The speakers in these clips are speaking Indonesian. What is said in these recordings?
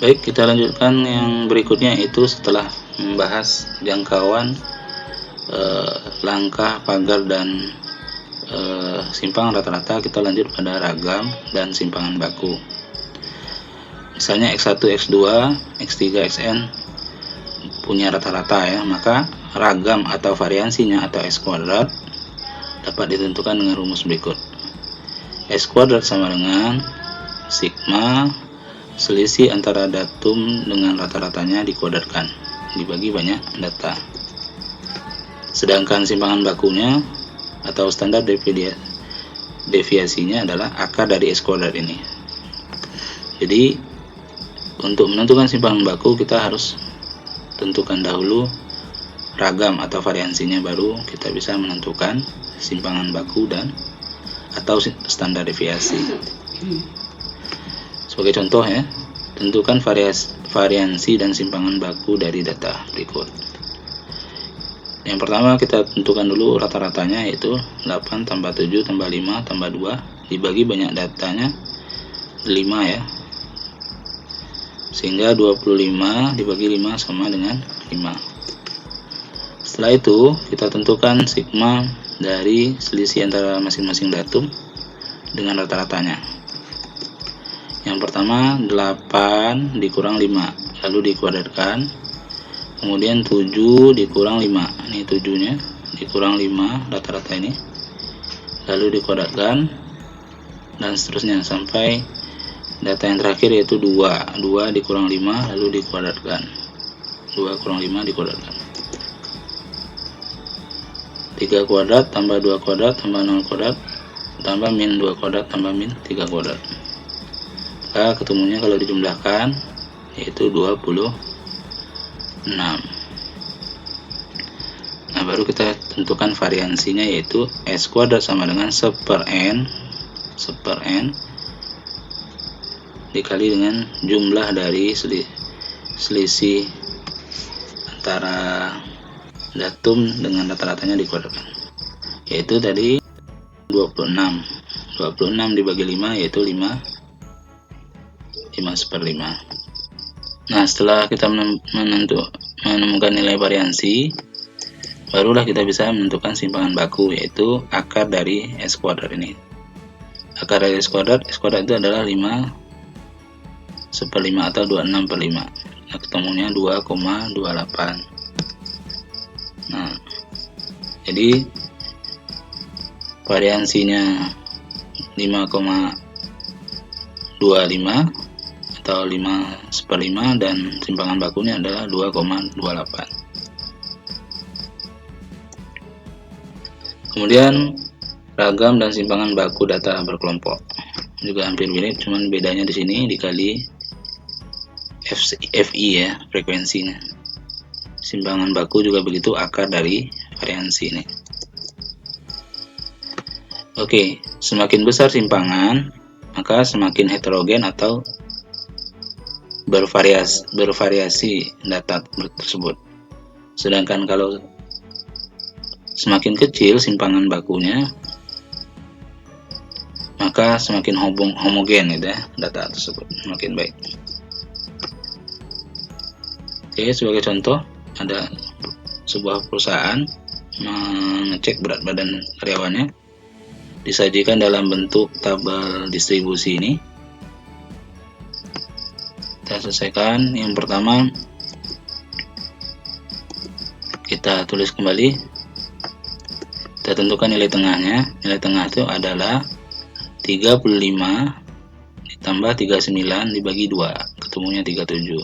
Baik, kita lanjutkan yang berikutnya, itu setelah membahas jangkauan, langkah, pagar, dan simpangan rata-rata, kita lanjut pada ragam dan simpangan baku. Misalnya X1, X2, X3, Xn punya rata-rata ya, maka ragam atau variansinya atau S kuadrat dapat ditentukan dengan rumus berikut. S kuadrat sama dengan sigma selisih antara datum dengan rata-ratanya dikuadratkan dibagi banyak data. Sedangkan simpangan bakunya atau standar deviasinya adalah akar dari S kuadrat ini. Jadi untuk menentukan simpangan baku, kita harus tentukan dahulu ragam atau variansinya, baru kita bisa menentukan simpangan baku dan atau standar deviasi. Sebagai contoh ya, tentukan variansi dan simpangan baku dari data berikut. Yang pertama, kita tentukan dulu rata-ratanya, yaitu 8 tambah 7 tambah 5 tambah 2 dibagi banyak datanya 5 ya, sehingga 25 dibagi 5 sama dengan 5. Setelah itu kita tentukan sigma dari selisih antara masing-masing datum dengan rata-ratanya. Yang pertama 8 dikurang 5, lalu dikuadratkan. Kemudian 7 dikurang 5, ini 7 nya dikurang 5 rata-rata ini, lalu dikuadratkan, dan seterusnya sampai data yang terakhir yaitu 2 dikurang 5 lalu dikuadratkan. 2 kurang 5 dikuadratkan. 3 kuadrat tambah 2 kuadrat tambah 0 kuadrat tambah min 2 kuadrat tambah min 3 kuadrat. Maka ketemunya kalau dijumlahkan yaitu 26. Nah, baru kita tentukan variansinya, yaitu S kuadrat sama dengan 1/n dikali dengan jumlah dari selisih antara datum dengan rata-ratanya dikuadratkan, yaitu tadi 26 dibagi 5 yaitu 5/5. Nah, setelah kita menemukan nilai variansi, barulah kita bisa menentukan simpangan baku, yaitu akar dari S kuadrat ini. Akar dari S kuadrat itu adalah 5/5 atau 26/5. Nah, ketemunya 2,28. Nah, jadi variansinya 5,25 atau 5/5 dan simpangan bakunya adalah 2,28. Kemudian ragam dan simpangan baku data berkelompok juga hampir mirip, cuman bedanya di sini dikali FI ya, frekuensinya. Simpangan baku juga begitu, akar dari variansi ini. Oke, semakin besar simpangan, maka semakin heterogen atau bervariasi data tersebut. Sedangkan kalau semakin kecil simpangan bakunya, maka semakin homogen gitu ya, data tersebut semakin baik. Oke, sebagai contoh, ada sebuah perusahaan mengecek berat badan karyawannya, disajikan dalam bentuk tabel distribusi ini. Kita selesaikan. Yang pertama, kita tulis kembali, kita tentukan nilai tengahnya. Nilai tengah itu adalah 35 ditambah 39 dibagi 2, ketemunya 37.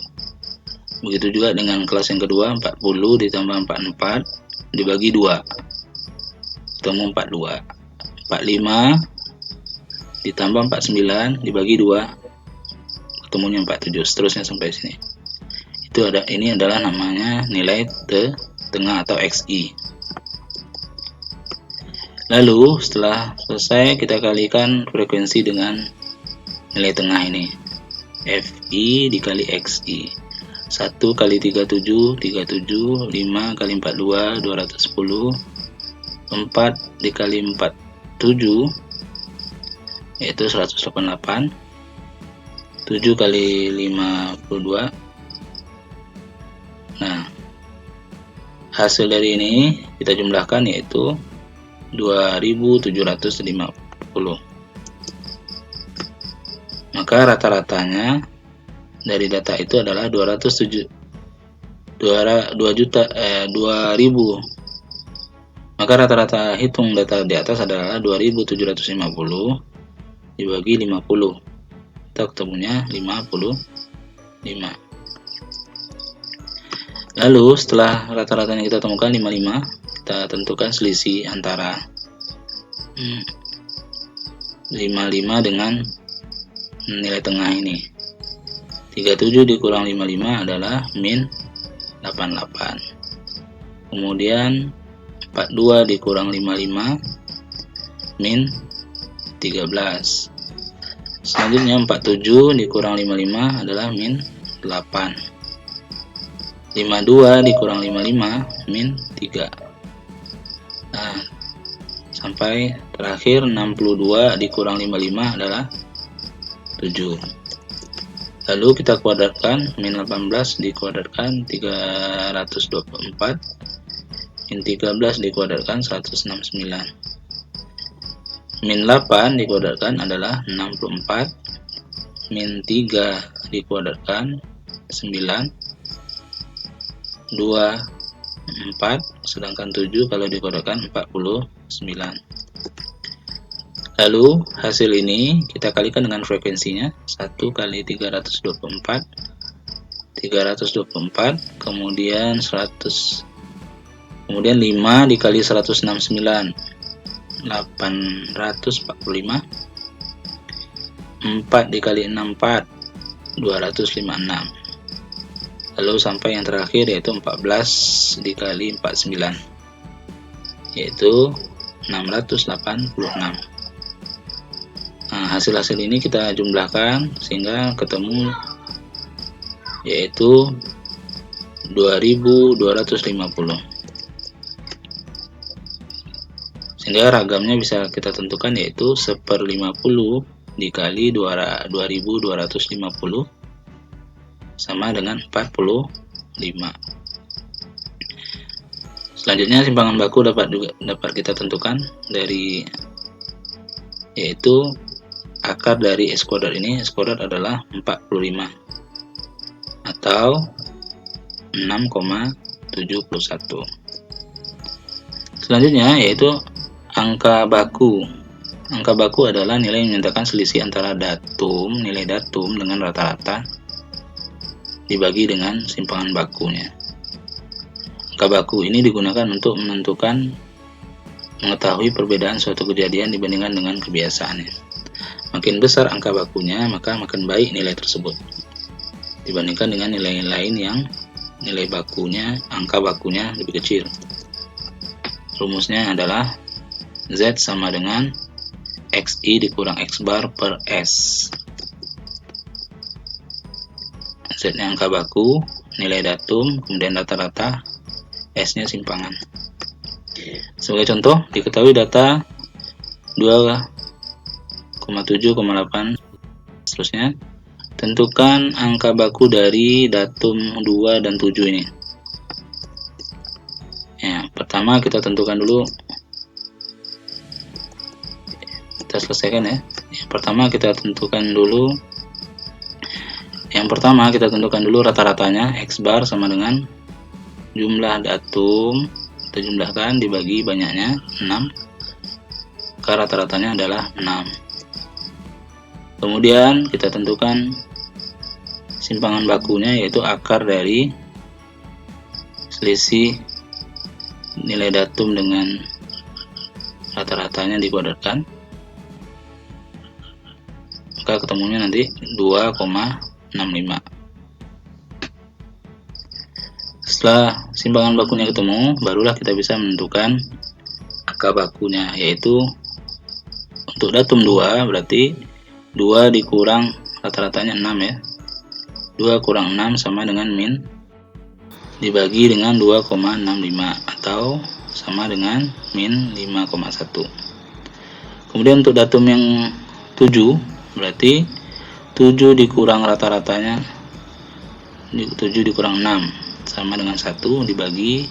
Begitu juga dengan kelas yang kedua, 40 ditambah 44 dibagi 2, ketemu 42. 45 ditambah 49 dibagi 2, ketemunya 47, seterusnya sampai sini. Ini adalah namanya nilai tengah atau XI. Lalu setelah selesai, kita kalikan frekuensi dengan nilai tengah ini, FI dikali XI. 1 kali 37 37, 5 kali 42 210, 4 dikali 47 yaitu 188, 7 kali 52. Nah, hasil dari ini kita jumlahkan yaitu 2750. Maka rata-ratanya dari data itu adalah 2000. Maka rata-rata hitung data di atas adalah 2750 dibagi 50. Kita ketemunya 55. Lalu setelah rata-ratanya kita temukan 55, kita tentukan selisih antara 55 dengan nilai tengah ini. 37 dikurang 55 adalah min 88. Kemudian 42 dikurang 55 min 13. Selanjutnya 47 dikurang 55 adalah min 8. 52 dikurang 55 min 3. Nah, sampai terakhir 62 dikurang 55 adalah 7. Lalu kita kuadratkan, min 18 dikuadratkan 324, min 13 dikuadratkan 169. Min 8 dikuadratkan adalah 64, min 3 dikuadratkan 9, 2, 4, sedangkan 7 kalau dikuadratkan 49. Lalu hasil ini kita kalikan dengan frekuensinya, 1 kali 324, kemudian 100, kemudian 5 dikali 169, 845, 4 dikali 64, 256. Lalu sampai yang terakhir yaitu 14 dikali 49, yaitu 686. Nah, hasil-hasil ini kita jumlahkan sehingga ketemu yaitu 2250. Sehingga ragamnya bisa kita tentukan yaitu 1/50 dikali 2250 sama dengan 45. Selanjutnya simpangan baku dapat kita tentukan dari yaitu akar dari S kuadrat ini. S kuadrat adalah 45 atau 6,71. Selanjutnya yaitu angka baku. Angka baku adalah nilai yang menyatakan selisih antara nilai datum dengan rata-rata dibagi dengan simpangan bakunya. Angka baku ini digunakan untuk mengetahui perbedaan suatu kejadian dibandingkan dengan kebiasaannya. Makin besar angka bakunya, maka makin baik nilai tersebut dibandingkan dengan nilai lain yang angka bakunya lebih kecil. Rumusnya adalah Z sama dengan XI dikurang X bar per S. Z nya angka baku, nilai datum, kemudian rata-rata, S nya simpangan. Sebagai contoh, diketahui data 2,7,8 seterusnya. Tentukan angka baku dari datum 2 dan 7 ini. Ya, pertama kita tentukan dulu. Kita selesaikan ya. Yang pertama kita tentukan dulu rata-ratanya. X bar sama dengan jumlah datum kita jumlahkan dibagi banyaknya 6. Maka rata-ratanya adalah 6. Kemudian kita tentukan simpangan bakunya, yaitu akar dari selisih nilai datum dengan rata-ratanya dikuadratkan. Maka ketemunya nanti 2,65. Setelah simpangan bakunya ketemu, barulah kita bisa menentukan angka bakunya, yaitu untuk datum 2 berarti 2 dikurang rata-ratanya 6 ya. 2 kurang 6 sama dengan min dibagi dengan 2,65 atau sama dengan min 5,1. Kemudian untuk datum yang 7 berarti 7 dikurang rata-ratanya, 7 dikurang 6 sama dengan 1 dibagi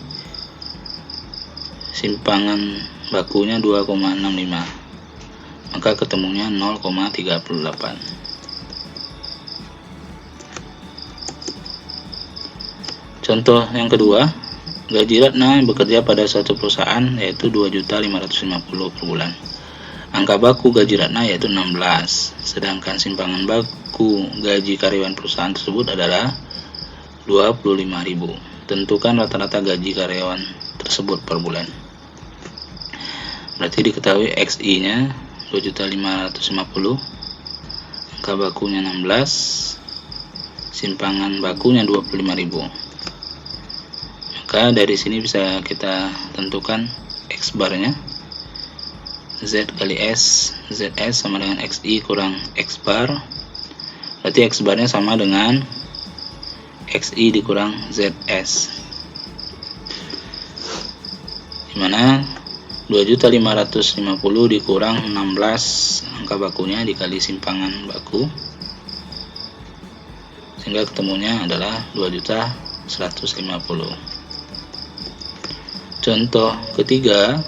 simpangan bakunya 2,65, maka ketemunya 0,38. Contoh yang kedua, gaji Ratna bekerja pada suatu perusahaan yaitu 2.550.000 per bulan. Angka baku gaji Ratna yaitu 16, sedangkan simpangan baku gaji karyawan perusahaan tersebut adalah 25.000. Tentukan rata-rata gaji karyawan tersebut per bulan. Berarti diketahui XI-nya 2.550.000, angka bakunya 16, simpangan bakunya 25.000. Maka dari sini bisa kita tentukan X barnya, Z kali S, ZS sama dengan XI kurang X bar, berarti X barnya sama dengan XI dikurang ZS, dimana 2.550.000 dikurang 16 angka bakunya dikali simpangan baku, sehingga ketemunya adalah 2.150.000. Contoh ketiga,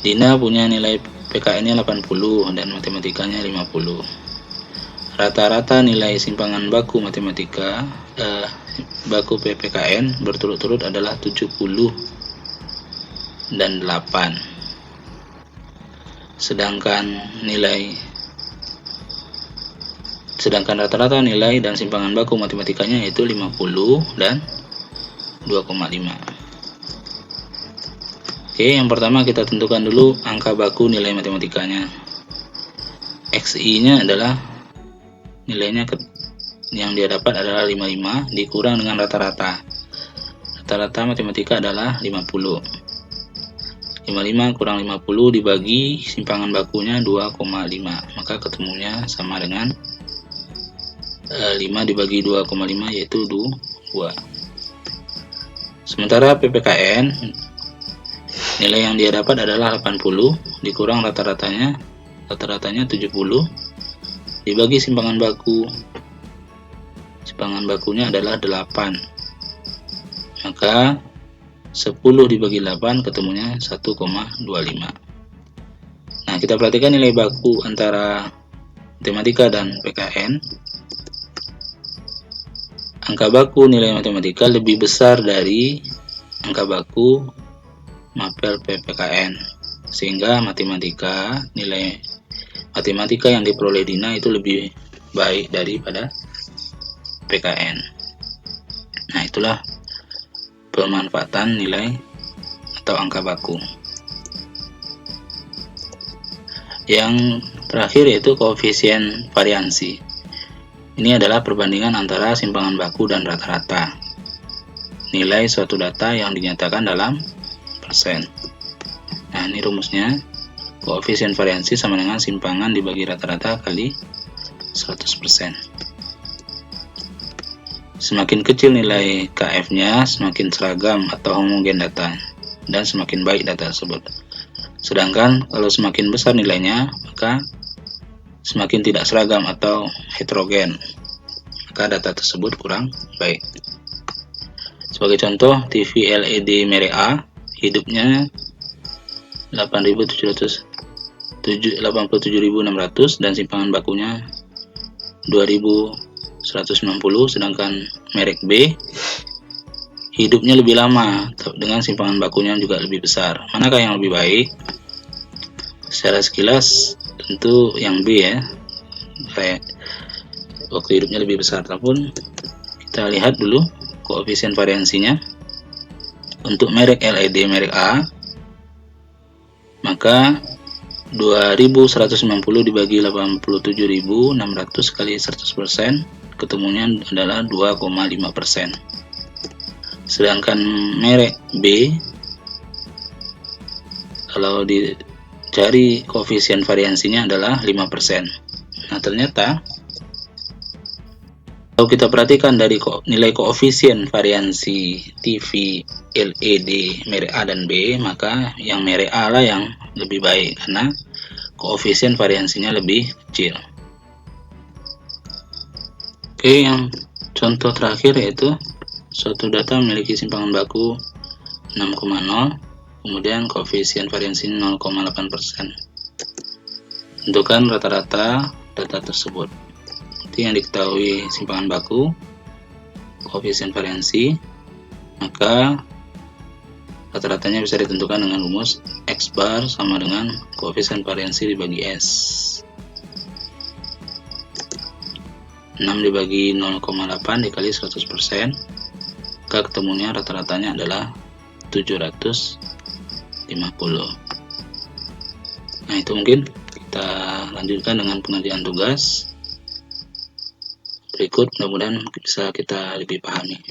Dina punya nilai PKN-nya 80 dan matematikanya 50. Rata-rata nilai simpangan baku matematika baku PPKN berturut-turut adalah 70 dan 8. Sedangkan rata-rata nilai dan simpangan baku matematikanya yaitu 50 dan 2,5. Oke, yang pertama kita tentukan dulu angka baku nilai matematikanya. XI-nya adalah nilainya yang dia dapat adalah 55 dikurang dengan rata-rata. Rata-rata matematika adalah 50. 55 kurang 50 dibagi simpangan bakunya 2,5, maka ketemunya sama dengan 5 dibagi 2,5 yaitu 2. Sementara PPKN nilai yang dia dapat adalah 80 dikurang rata-ratanya 70 dibagi simpangan bakunya adalah 8, maka 10 dibagi 8 ketemunya 1,25. Nah, kita perhatikan nilai baku antara matematika dan PKN. Angka baku nilai matematika lebih besar dari angka baku mapel PPKN, sehingga nilai matematika yang diperoleh Dina itu lebih baik daripada PKN. Nah, itulah pemanfaatan nilai atau angka baku. Yang terakhir yaitu koefisien variansi. Ini adalah perbandingan antara simpangan baku dan rata-rata nilai suatu data yang dinyatakan dalam persen. Nah, ini rumusnya. Koefisien variansi sama dengan simpangan dibagi rata-rata kali 100%. Semakin kecil nilai KF-nya, semakin seragam atau homogen data dan semakin baik data tersebut. Sedangkan kalau semakin besar nilainya, maka semakin tidak seragam atau heterogen, maka data tersebut kurang baik. Sebagai contoh, TV LED merek A hidupnya 87.600 dan simpangan bakunya 2.190, sedangkan merek B hidupnya lebih lama dengan simpangan bakunya juga lebih besar. Manakah yang lebih baik? Secara sekilas tentu yang B ya, kayak waktu hidupnya lebih besar. Namun kita lihat dulu koefisien variansinya. Untuk merek LED merek A, maka 2.190 dibagi 87.600 kali 100%, ketemunya adalah 2,5%. Sedangkan merek B, kalau dicari koefisien variansinya adalah 5%. Nah, ternyata kalau kita perhatikan dari nilai koefisien variansi TV LED merek A dan B, maka yang merek A lah yang lebih baik karena koefisien variansinya lebih kecil. Oke, yang contoh terakhir yaitu suatu data memiliki simpangan baku 6,0, kemudian koefisien variansi 0,8%. Tentukan rata-rata data tersebut. Yang diketahui simpangan baku, koefisien variansi, maka rata-ratanya bisa ditentukan dengan rumus X bar sama dengan koefisien variansi dibagi S. 6 dibagi 0,8 dikali 100%, maka ketemunya rata-ratanya adalah 750. Nah, itu mungkin kita lanjutkan dengan pengerjaan tugas berikut, mudah-mudahan bisa kita lebih pahami.